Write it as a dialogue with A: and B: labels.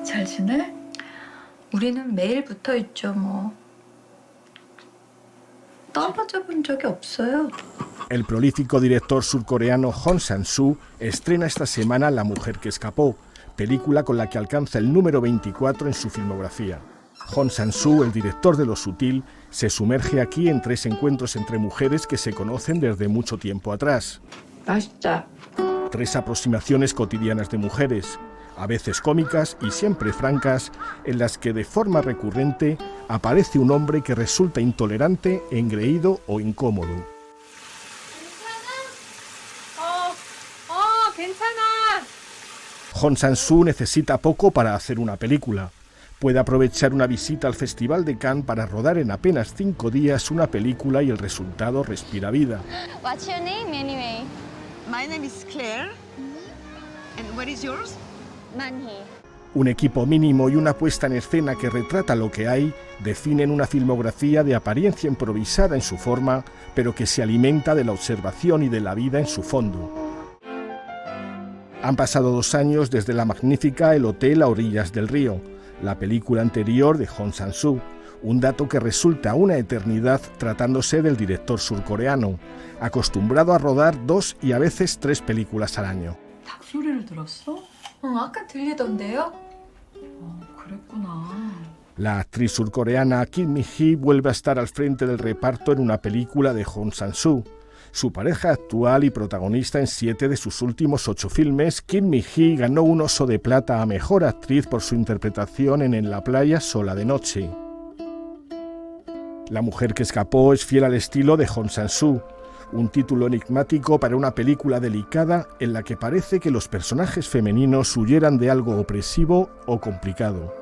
A: 잘 지내? 우리는 매일 붙어 있죠, 뭐. 떨어져 본 적이 없어요.
B: El prolífico director surcoreano Hong Sang-soo estrena esta semana La mujer que escapó, película con la que alcanza el número 24 en su filmografía. Hong Sang-soo, el director de Lo sutil, se sumerge aquí en 3 encuentros entre mujeres que se conocen desde mucho tiempo atrás.
A: 맛있다.
B: 3 aproximaciones cotidianas de mujeres, a veces cómicas y siempre francas, en las que de forma recurrente aparece un hombre que resulta intolerante, engreído o incómodo.
C: 괜찮아.
B: Hong Sang-soo necesita poco para hacer una película. Puede aprovechar una visita al Festival de Cannes para rodar en apenas 5 días una película y el resultado respira vida.
C: What's your name anyway?
D: My name is Claire. And what is yours?
C: Manhee.
B: Un equipo mínimo y una puesta en escena que retrata lo que hay definen una filmografía de apariencia improvisada en su forma, pero que se alimenta de la observación y de la vida en su fondo. Han pasado 2 años desde la magnífica El hotel a orillas del río, la película anterior de Hong Sang-soo, un dato que resulta una eternidad tratándose del director surcoreano, acostumbrado a rodar 2 y a veces 3 películas al año.
A: 닭소리를 들었어? 아까 들리던데요? 그랬구나.
B: La actriz surcoreana Kim Mi-hee vuelve a estar al frente del reparto en una película de Hong Sang-soo. Su pareja actual y protagonista en 7 de sus últimos 8 filmes, Kim Mi-hee ganó un Oso de Plata a Mejor Actriz por su interpretación en la playa sola de noche. La mujer que escapó es fiel al estilo de Hong Sang-soo, un título enigmático para una película delicada en la que parece que los personajes femeninos huyeran de algo opresivo o complicado.